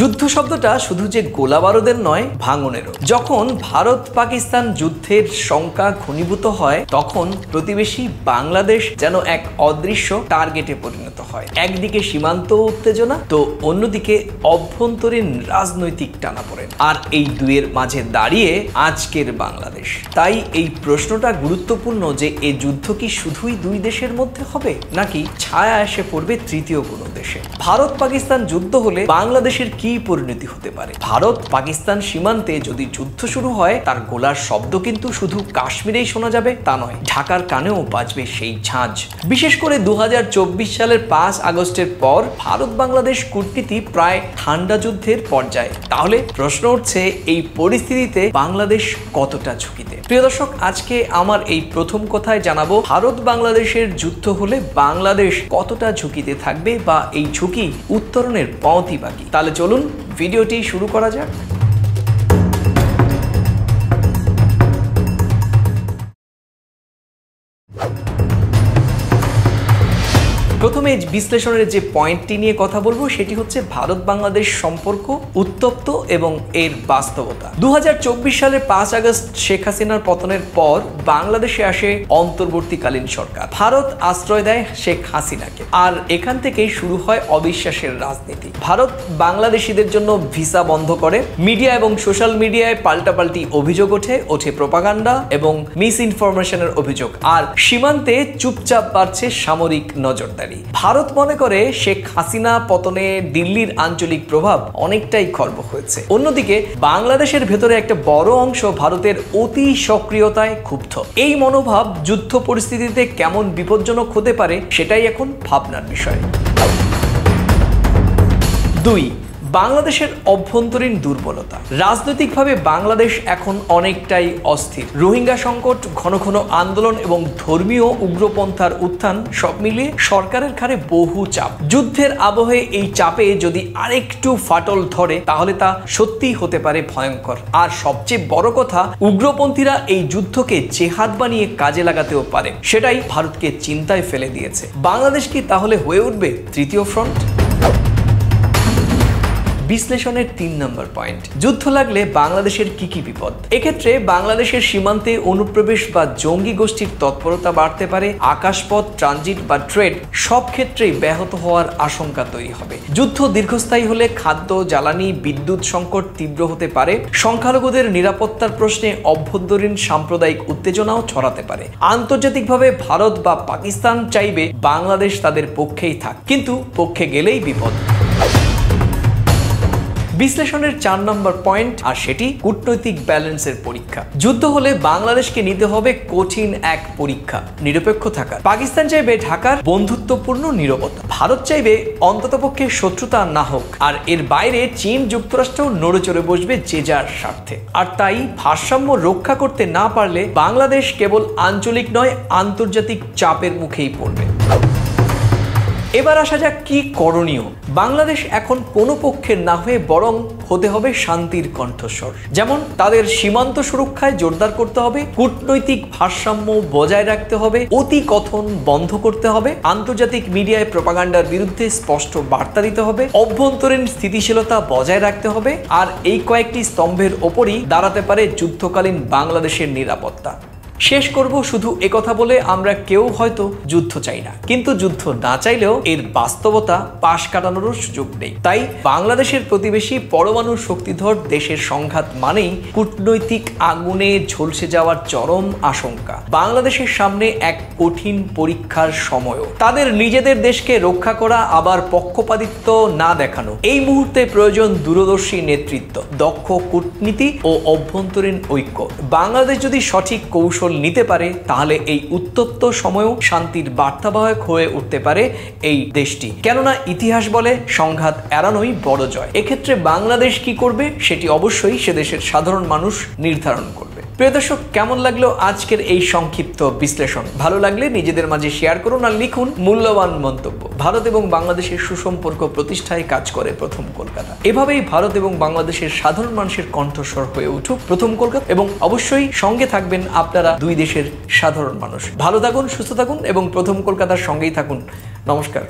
যুদ্ধ শব্দটা শুধু যে গোলাবারুদের নয়, ভাঙনেরও। যখন ভারত পাকিস্তান যুদ্ধের শঙ্কা ঘনীভূত হয়, তখন প্রতিবেশী বাংলাদেশ যেন এক অদৃশ্য টার্গেটে পরিণত হয়। একদিকে সীমান্ত উত্তেজনা, তো অন্যদিকে অভ্যন্তরীণ রাজনৈতিক টানাপোড়েন। আর এই দুয়ের মাঝে দাঁড়িয়ে আজকের বাংলাদেশ। তাই এই প্রশ্নটা গুরুত্বপূর্ণ যে এই যুদ্ধ কি শুধুই দুই দেশের মধ্যে হবে, নাকি ছায়া এসে পড়বে তৃতীয় কোনো দেশে? ভারত পাকিস্তান যুদ্ধ হলে বাংলাদেশের কি পরিণতি হতে পারে? ভারত পাকিস্তান সীমান্তে যদি যুদ্ধ শুরু হয়, তার গোলার শব্দ কিন্তু শুধু কাশ্মীরেই শোনা যাবে তা নয়, ঢাকার কানেও বাজবে সেই ঝাঁঝ। বিশেষ করে 2024 সালের 5 আগস্টের পর ভারত বাংলাদেশ কূটনীতি প্রায় ঠান্ডা যুদ্ধের পর্যায়ে। তাহলে প্রশ্ন উঠছে, এই পরিস্থিতিতে বাংলাদেশ কতটা ঝুঁকিতে? প্রিয় দর্শক, আজকে আমার এই প্রথম কথায় জানাবো ভারত বাংলাদেশের যুদ্ধ হলে বাংলাদেশ কতটা ঝুঁকিতে থাকবে, বা এই ঝুঁকি উত্তরণের পথই বাকি। তাহলে চলুন ভিডিওটি শুরু করা যাক। প্রথমে বিশ্লেষণের যে পয়েন্টটি নিয়ে কথা বলবো সেটি হচ্ছে ভারত বাংলাদেশ সম্পর্ক উত্তপ্ত এবং এর বাস্তবতা। 2024 সালের 5 আগস্ট শেখ হাসিনার পতনের পর বাংলাদেশে আসে অন্তর্বর্তীকালীন সরকার। ভারত আশ্রয় দেয় শেখ হাসিনাকে, আর এখান থেকেই শুরু হয় অবিশ্বাসের রাজনীতি। ভারত বাংলাদেশিদের জন্য ভিসা বন্ধ করে, মিডিয়া এবং সোশ্যাল মিডিয়ায় পাল্টাপাল্টি অভিযোগ ওঠে প্রপাগান্ডা এবং মিস ইনফরমেশনের অভিযোগ, আর সীমান্তে চুপচাপ বাড়ছে সামরিক নজরদারি। ভারত মনে করে শেখ হাসিনা পতনে দিল্লির আঞ্চলিক প্রভাব অনেকটাই খর্ব হয়েছে। অন্যদিকে বাংলাদেশের ভেতরে একটা বড় অংশ ভারতের অতি সক্রিয়তায় ক্ষুব্ধ। এই মনোভাব যুদ্ধ পরিস্থিতিতে কেমন বিপজ্জনক হতে পারে সেটাই এখন ভাবনার বিষয়। 2. বাংলাদেশের অভ্যন্তরীণ দুর্বলতা। রাজনৈতিকভাবে বাংলাদেশ এখন অনেকটাই অস্থির। রোহিঙ্গা সংকট, ঘন ঘন আন্দোলন এবং ধর্মীয় উগ্রপন্থার উত্থান সব মিলিয়ে সরকারের ঘাড়ে বহু চাপ। যুদ্ধের আবহে এই চাপে যদি আরেকটু ফাটল ধরে, তাহলে তা সত্যিই হতে পারে ভয়ঙ্কর। আর সবচেয়ে বড় কথা, উগ্রপন্থীরা এই যুদ্ধকে জেহাদ বানিয়ে কাজে লাগাতেও পারে। সেটাই ভারতকে চিন্তায় ফেলে দিয়েছে। বাংলাদেশ কি তাহলে হয়ে উঠবে তৃতীয় ফ্রন্ট? বিশ্লেষণের 3 নম্বর পয়েন্ট, যুদ্ধ লাগলে বাংলাদেশের কি কি বিপদ? এক্ষেত্রে বাংলাদেশের সীমান্তে অনুপ্রবেশ বা জঙ্গি গোষ্ঠীর তৎপরতা বাড়তে পারে। আকাশপথ, ট্রানজিট বা ট্রেড সব ক্ষেত্রেই ব্যাহত হওয়ার আশঙ্কা তৈরি হবে। যুদ্ধ দীর্ঘস্থায়ী হলে খাদ্য, জ্বালানি, বিদ্যুৎ সংকট তীব্র হতে পারে। সংখ্যালঘুদের নিরাপত্তার প্রশ্নে অভ্যন্তরীণ সাম্প্রদায়িক উত্তেজনাও ছড়াতে পারে। আন্তর্জাতিকভাবে ভারত বা পাকিস্তান চাইবে বাংলাদেশ তাদের পক্ষেই থাক, কিন্তু পক্ষে গেলেই বিপদ। বিশ্লেষণের 4 নম্বর পয়েন্ট, আর সেটি কূটনৈতিক ব্যালেন্সের পরীক্ষা। যুদ্ধ হলে বাংলাদেশকে নিতে হবে কঠিন এক পরীক্ষা, নিরপেক্ষ থাকার। পাকিস্তান চাইবে ঢাকার বন্ধুত্বপূর্ণ নীরবতা, ভারত চাইবে অন্ততপক্ষে শত্রুতা না হোক, আর এর বাইরে চীন, যুক্তরাষ্ট্র নড়েচড়ে বসবে যে যার স্বার্থে। আর তাই ভারসাম্য রক্ষা করতে না পারলে বাংলাদেশ কেবল আঞ্চলিক নয়, আন্তর্জাতিক চাপের মুখেই পড়বে। এবার আসা যাক কি করণীয়। বাংলাদেশ এখন কোনো পক্ষের না হয়ে বরং হতে হবে শান্তির কণ্ঠস্বর। যেমন তাদের সীমান্ত সুরক্ষায় জোরদার করতে হবে, কূটনৈতিক ভারসাম্য বজায় রাখতে হবে, অতি কথন বন্ধ করতে হবে, আন্তর্জাতিক মিডিয়ায় প্রপাগান্ডার বিরুদ্ধে স্পষ্ট বার্তা দিতে হবে, অভ্যন্তরীণ স্থিতিশীলতা বজায় রাখতে হবে। আর এই কয়েকটি স্তম্ভের ওপরই দাঁড়াতে পারে যুদ্ধকালীন বাংলাদেশের নিরাপত্তা। শেষ করব শুধু একথা বলে, আমরা কেউ হয়তো যুদ্ধ চাই না, কিন্তু যুদ্ধ না চাইলেও এর বাস্তবতা পাশ কাটানোর সুযোগ নেই। তাই বাংলাদেশের প্রতিবেশী পরমাণু শক্তিধর দেশের সংঘাত মানেই কূটনৈতিক আগুনে ঝলসে যাওয়ার চরম আশঙ্কা। বাংলাদেশের সামনে এক কঠিন পরীক্ষার সময়ও। তাদের নিজেদের দেশকে রক্ষা করা, আবার পক্ষপাতিত্ব না দেখানো। এই মুহূর্তে প্রয়োজন দূরদর্শী নেতৃত্ব, দক্ষ কূটনীতি ও অভ্যন্তরীণ ঐক্য। বাংলাদেশ যদি সঠিক কৌশল নিতে পারে, তাহলে এই উত্তপ্ত সময়ও শান্তির বার্তাবাহক হয়ে উঠতে পারে এই দেশটি। কেননা ইতিহাস বলে সংঘাত এড়ানোই বড় জয়। এক্ষেত্রে বাংলাদেশ কি করবে সেটি অবশ্যই সে দেশের সাধারণ মানুষ নির্ধারণ করবে। প্রিয় দর্শক, কেমন লাগলো আজকের এই সংক্ষিপ্ত বিশ্লেষণ? ভালো লাগলে নিজেদের মাঝে শেয়ার করুন আর লিখুন মূল্যবান মন্তব্য। ভারত এবং বাংলাদেশের সুসম্পর্ক প্রতিষ্ঠায় কাজ করে প্রথম কলকাতা। এভাবেই ভারত এবং বাংলাদেশের সাধারণ মানুষের কণ্ঠস্বর হয়ে উঠুক প্রথম কলকাতা, এবং অবশ্যই সঙ্গে থাকবেন আপনারা দুই দেশের সাধারণ মানুষ। ভালো থাকুন, সুস্থ থাকুন এবং প্রথম কলকাতার সঙ্গেই থাকুন। নমস্কার।